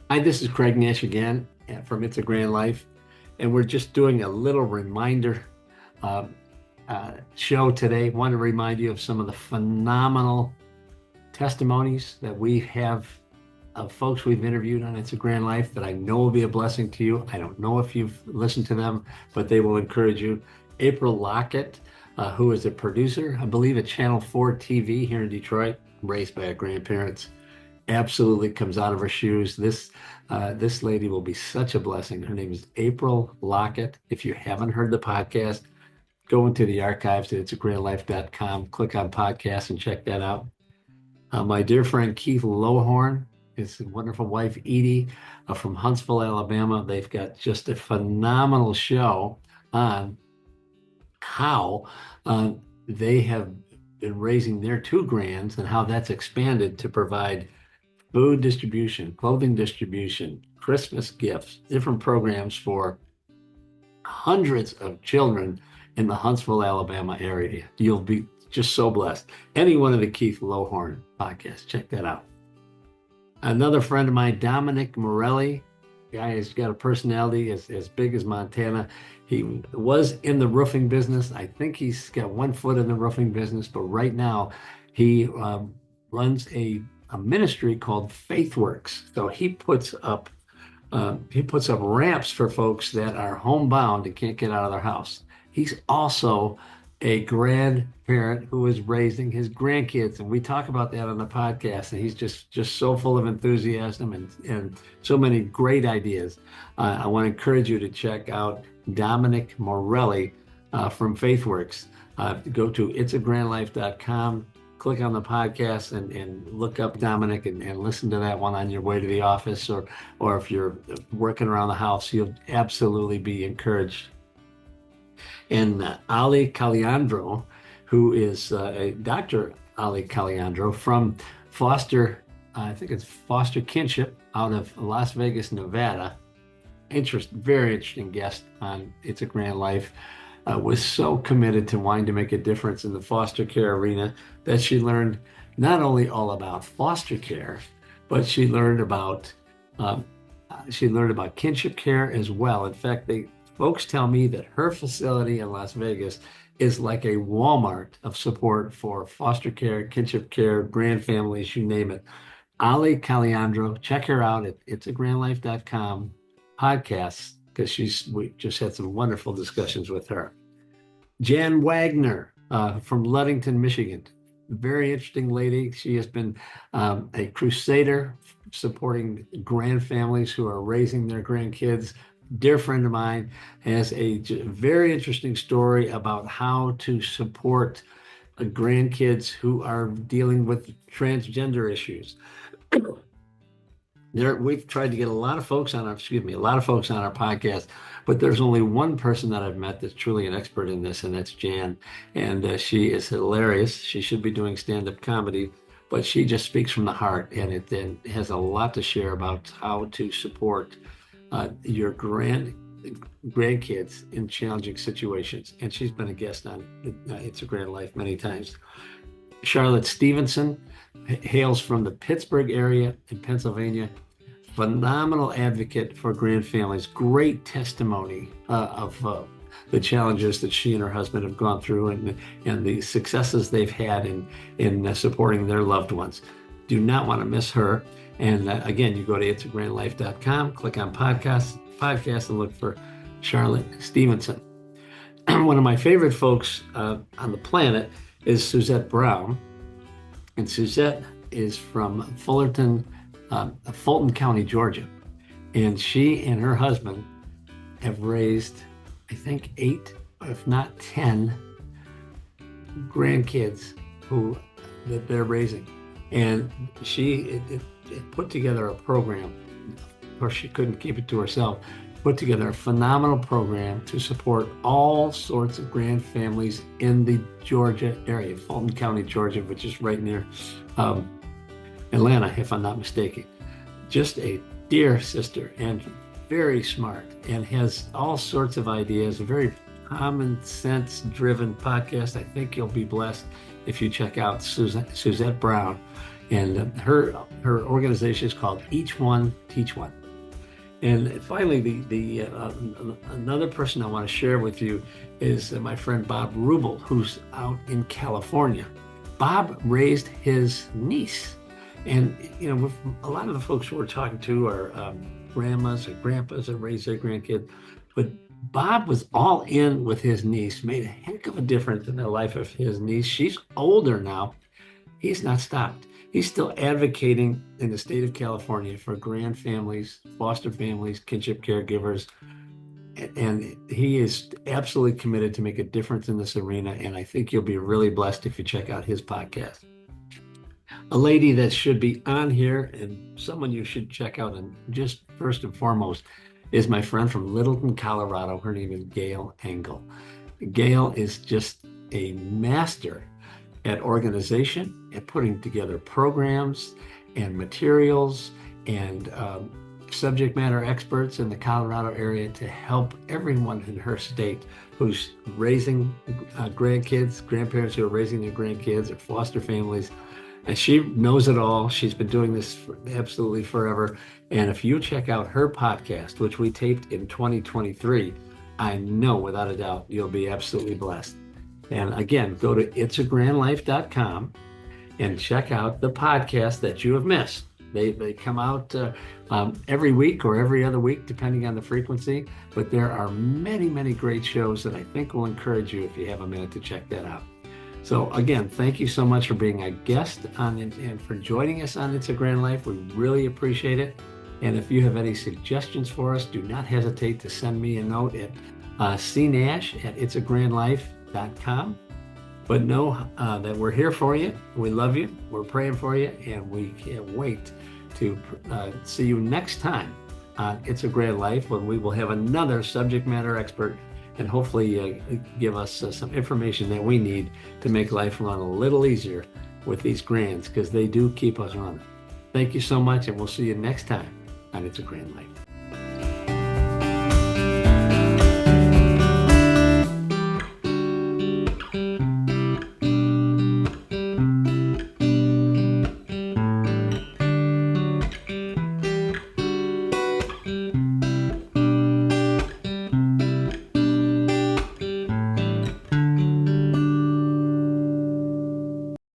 Hi, this is Craig Nash again from It's a Grand Life, and we're just doing a little reminder uh, show today. Want to remind you of some of the phenomenal testimonies that we have of folks we've interviewed on It's a Grand Life that I know will be a blessing to you. I don't know if you've listened to them, but they will encourage you. April Lockett, who is a producer, I believe, at Channel 4 TV here in Detroit, raised by her grandparents, absolutely comes out of her shoes. This lady will be such a blessing. Her name is April Lockett. If you haven't heard the podcast, go into the archives at itsagrandlife.com, click on podcasts and check that out. My dear friend Keith Lowhorn, his wonderful wife Edie from Huntsville, Alabama. They've got just a phenomenal show on how they have been raising their two grands and how that's expanded to provide food distribution, clothing distribution, Christmas gifts, different programs for hundreds of children in the Huntsville, Alabama area. You'll be just so blessed. Any one of the Keith Lowhorn podcasts, check that out. Another friend of mine, Dominic Morelli, guy has got a personality as big as Montana. He was in the roofing business. I think he's got one foot in the roofing business, but right now he runs a ministry called FaithWorks. So he puts up ramps for folks that are homebound and can't get out of their house. He's also a grandparent who is raising his grandkids, and we talk about that on the podcast. And he's just so full of enthusiasm and so many great ideas. I want to encourage you to check out Dominic Morelli from FaithWorks. Go to itsagrandlife.com, click on the podcast and look up Dominic and listen to that one on your way to the office, or if you're working around the house, you'll absolutely be encouraged. And Ali Caliandro, who is Dr. Ali Caliandro from Foster, I think it's Foster Kinship out of Las Vegas, Nevada. Very interesting guest on It's a Grand Life. Was so committed to wanting to make a difference in the foster care arena that she learned not only all about foster care, but she learned about kinship care as well. In fact, folks tell me that her facility in Las Vegas is like a Walmart of support for foster care, kinship care, grand families, you name it. Ali Caliandro, check her out at itsagrandlife.com podcasts, because we just had some wonderful discussions with her. Jan Wagner from Ludington, Michigan. Very interesting lady. She has been a crusader supporting grand families who are raising their grandkids. Dear friend of mine, has a very interesting story about how to support grandkids who are dealing with transgender issues. We've tried to get a lot of folks on our podcast, but there's only one person that I've met that's truly an expert in this, and that's Jan. And she is hilarious. She should be doing stand-up comedy, but she just speaks from the heart, and it then has a lot to share about how to support your grandkids in challenging situations. And she's been a guest on It's a Grand Life many times. Charlotte Stevenson hails from the Pittsburgh area in Pennsylvania. Phenomenal advocate for grand families. Great testimony of the challenges that she and her husband have gone through and the successes they've had in supporting their loved ones. Do not want to miss her. And again, you go to itsagrandlife.com, click on podcast, and look for Charlotte Stevenson. One of my favorite folks on the planet is Suzette Brown. And Suzette is from Fulton County, Georgia. And she and her husband have raised, I think, 8, if not 10 grandkids that they're raising. And she put together a program. Of course, she couldn't keep it to herself. Put together a phenomenal program to support all sorts of grand families in the Georgia area, Fulton County, Georgia, which is right near Atlanta, if I'm not mistaken. Just a dear sister and very smart, and has all sorts of ideas, a very common sense driven podcast. I think you'll be blessed if you check out Suzette Brown. And her organization is called Each One Teach One. And finally, another person I want to share with you is my friend Bob Rubel, who's out in California. Bob raised his niece. And, a lot of the folks we're talking to are grandmas or grandpas that raise their grandkids. But Bob was all in with his niece, made a heck of a difference in the life of his niece. She's older now. He's not stopped. He's still advocating in the state of California for grand families, foster families, kinship caregivers. And he is absolutely committed to make a difference in this arena. And I think you'll be really blessed if you check out his podcast. A lady that should be on here and someone you should check out, and just first and foremost, is my friend from Littleton, Colorado. Her name is Gail Engel. Gail is just a master at organization, at putting together programs and materials and subject matter experts in the Colorado area to help everyone in her state who's raising grandkids, grandparents who are raising their grandkids or foster families. And she knows it all. She's been doing this for absolutely forever. And if you check out her podcast, which we taped in 2023, I know without a doubt you'll be absolutely blessed. And again, go to itsagrandlife.com and check out the podcast that you have missed. They come out every week or every other week, depending on the frequency. But there are many, many great shows that I think will encourage you if you have a minute to check that out. So again, thank you so much for being a guest on and for joining us on It's a Grand Life. We really appreciate it. And if you have any suggestions for us, do not hesitate to send me a note at cnash@itsagrandlife.com. But know that we're here for you. We love you. We're praying for you. And we can't wait to see you next time on It's a Grand Life, when we will have another subject matter expert and hopefully give us some information that we need to make life run a little easier with these grands, because they do keep us running. Thank you so much, and we'll see you next time on It's a Grand Life.